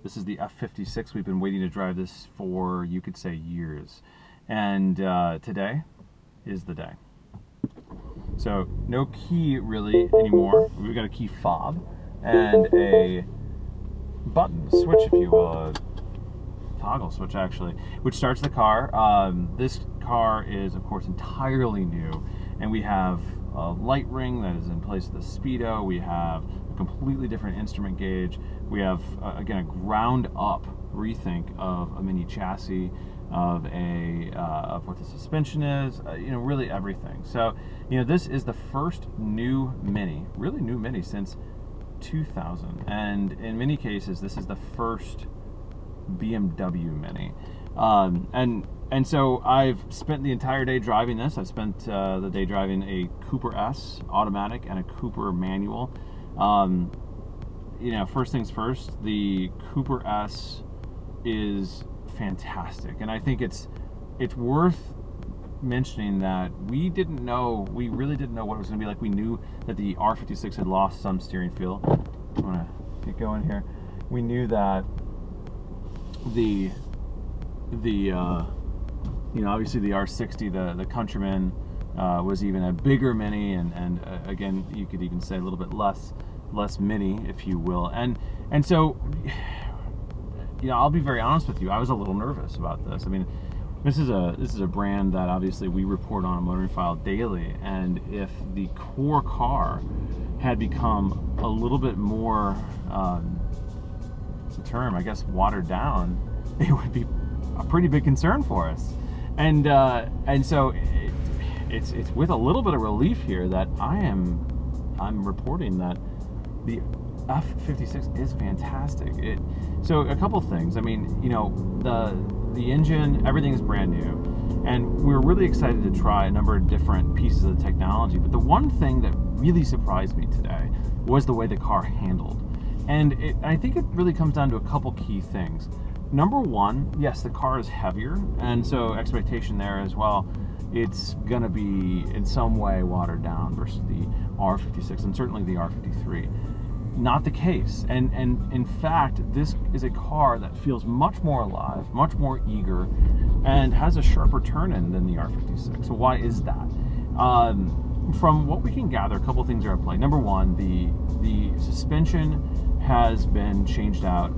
This is the F56. We've been waiting to drive this for, you could say, years. And today is the day. So no key really anymore. We've got a key fob and a button switch, if you will, a toggle switch actually, which starts the car. This car is of course entirely new, and we have a light ring that is in place of the speedo. We have a completely different instrument gauge. We have again a ground up rethink of a mini chassis, of what the suspension is, you know, really everything. So, you know, this is the first new Mini, really new Mini since 2000, and in many cases this is the first BMW Mini. And so I've spent the entire day driving this. I've spent the day driving a Cooper S automatic and a Cooper manual. You know, first things first, the Cooper S is fantastic, and I think it's worth mentioning that we really didn't know what it was going to be like. We knew that the R56 had lost some steering feel. I'm gonna get going here. We knew that the you know, obviously the R60, the Countryman, was even a bigger Mini, and again, you could even say a little bit less Mini, if you will, and so, you know, I'll be very honest with you, I was a little nervous about this. I mean, this is a brand that obviously we report on Motoring File daily, and if the core car had become a little bit more, the term, I guess, watered down, it would be a pretty big concern for us. And so it's with a little bit of relief here that I'm reporting that the F56 is fantastic. So a couple things. I mean, you know, the engine, everything is brand new, and we're really excited to try a number of different pieces of the technology. But the one thing that really surprised me today was the way the car handled, and I think it really comes down to a couple key things. Number one, yes, the car is heavier, and so expectation there as well, it's gonna be in some way watered down versus the R56 and certainly the R53. Not the case, and in fact, this is a car that feels much more alive, much more eager, and has a sharper turn-in than the R56. So why is that? From what we can gather, a couple of things are at play. Number one, the suspension has been changed out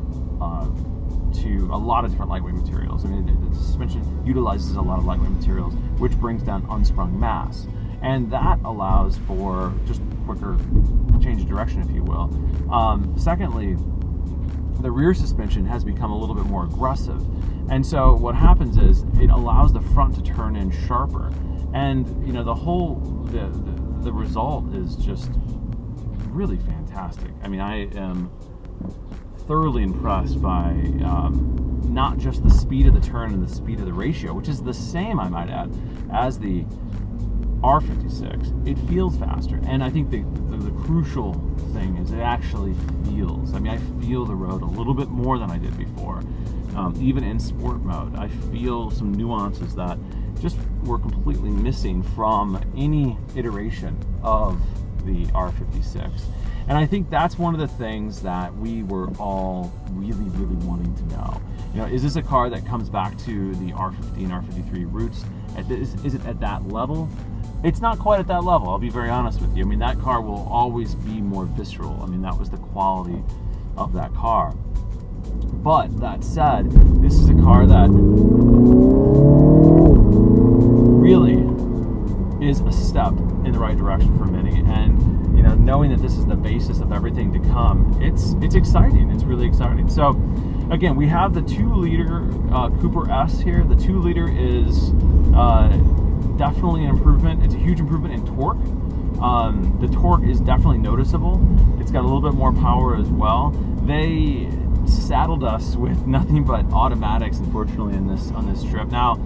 to a lot of different lightweight materials. I mean, the suspension utilizes a lot of lightweight materials, which brings down unsprung mass, and that allows for just quicker change of direction, if you will. Secondly, the rear suspension has become a little bit more aggressive, and so what happens is it allows the front to turn in sharper, and you know, the result is just really fantastic. I mean, I am thoroughly impressed by not just the speed of the turn and the speed of the ratio, which is the same, I might add, as the R56. It feels faster, and I think the crucial thing is it actually feels. I mean, I feel the road a little bit more than I did before. Even in sport mode, I feel some nuances that just were completely missing from any iteration of the R56. And I think that's one of the things that we were all really, really wanting to know. You know, is this a car that comes back to the R50 and R53 roots? Is it at that level? It's not quite at that level, I'll be very honest with you. I mean, that car will always be more visceral. I mean, that was the quality of that car. But that said, this is a car that really is a step in the right direction for Mini, and you know, knowing that this is the basis of everything to come, it's exciting. It's really exciting. So again, we have the 2-liter Cooper S here. The 2-liter is definitely an improvement. It's a huge improvement in torque. The torque is definitely noticeable. It's got a little bit more power as well. They saddled us with nothing but automatics, unfortunately, on this trip. Now,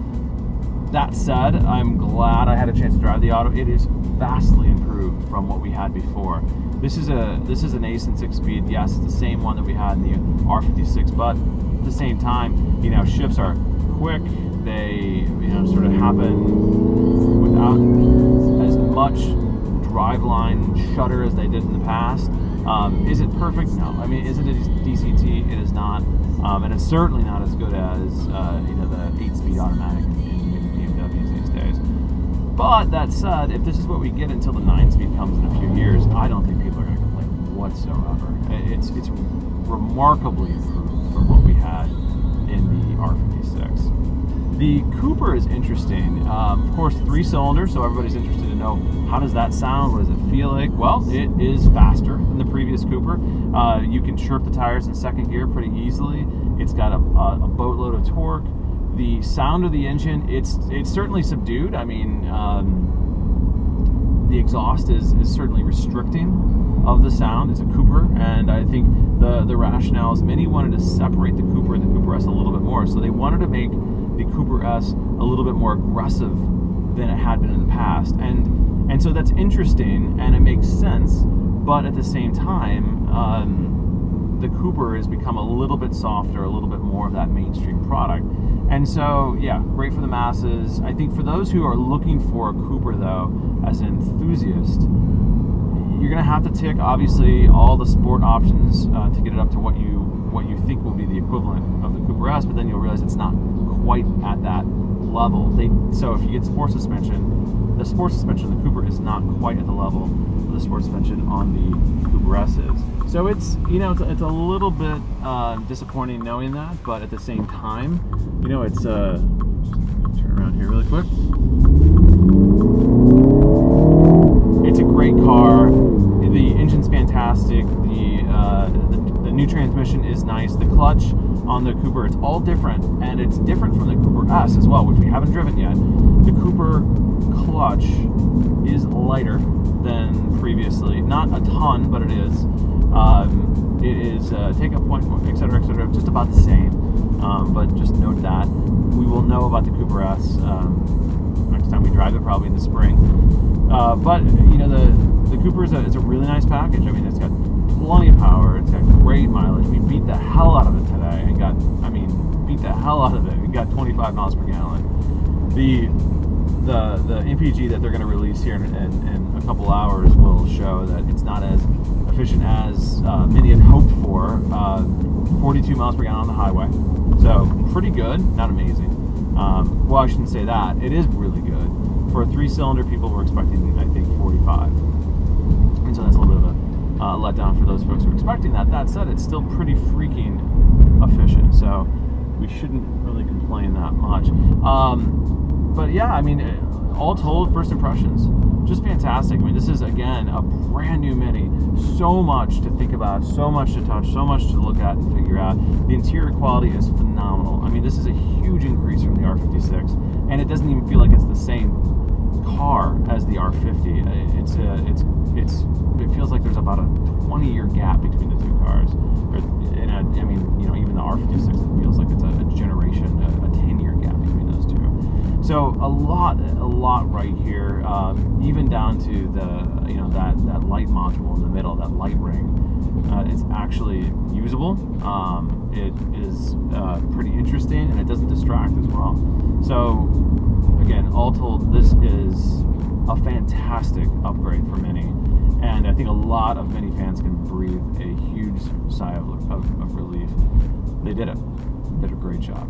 that said, I'm glad I had a chance to drive the auto. It is vastly improved from what we had before. This is an Ace and 6-speed. Yes, it's the same one that we had in the R56, but at the same time, you know, shifts are quick. They, you know, sort of happen without as much driveline shudder as they did in the past. Is it perfect? No. I mean, is it a DCT? It is not. and it's certainly not as good as you know, the 8-speed automatic in many BMWs these days. But that said, if this is what we get until the 9-speed comes in a few years, I don't think people are going to complain whatsoever. It's remarkably improved from what we had in the R56. The Cooper is interesting. Of course, 3-cylinder, so everybody's interested to know, how does that sound? What does it feel like? Well, it is faster than the previous Cooper. You can chirp the tires in second gear pretty easily. It's got a boatload of torque. The sound of the engine, it's certainly subdued. I mean, the exhaust is certainly restricting of the sound. It's a Cooper, and I think the rationale is many wanted to separate the Cooper and the Cooper S a little bit more. So they wanted to make the Cooper S a little bit more aggressive than it had been in the past, and so that's interesting and it makes sense. But at the same time, the Cooper has become a little bit softer, a little bit more of that mainstream product. And so, yeah, great for the masses. I think for those who are looking for a Cooper, though, as an enthusiast, you're going to have to tick, obviously, all the sport options to get it up to what you think will be the equivalent of the Cooper S, but then you'll realize it's not quite at that level. So if you get sport suspension, the sport suspension of the Cooper is not quite at the level of the sport suspension on the Cooper S is. So it's, you know, it's a little bit disappointing knowing that, but at the same time, you know, it's turn around here really quick. It's a great car. The engine's fantastic. The new transmission is nice. The clutch on the Cooper, it's all different, and it's different from the Cooper S as well, which we haven't driven yet. The Cooper clutch is lighter than previously. Not a ton, but it is. It is take-up point, etc., just about the same. But just note that. We will know about the Cooper S next time we drive it, probably in the spring. But you know, the Cooper is a really nice package. I mean, it's got plenty of power. It's got great mileage. We beat the hell out of it today, and beat the hell out of it. We got 25 miles per gallon. The MPG that they're going to release here in a couple hours will show that it's not as efficient as many had hoped for. 42 miles per gallon on the highway, so pretty good, not amazing. Well, I shouldn't say that. It is really good. For a 3-cylinder, people were expecting, I think, 45. And so that's a little bit of a letdown for those folks who are expecting that. That said, it's still pretty freaking efficient, so we shouldn't really complain that much. But yeah, I mean, all told, first impressions, just fantastic. I mean, this is, again, a brand new Mini. So much to think about, so much to touch, so much to look at and figure out. The interior quality is phenomenal. I mean, this is a huge increase from the R56, and it doesn't even feel like it's the same car as the R50. It feels like there's about a 20-year gap between the two cars. And I mean, you know, even the R56, it feels like it's a generation, a 10-year gap between those two. So a lot right here, even down to the, you know, that light module in the middle, that light ring. It's actually usable. It is pretty interesting, and it doesn't distract as well. So again, all told, this is a fantastic upgrade for Mini, and I think a lot of Mini fans can breathe a huge sigh of relief. They did it. They did a great job.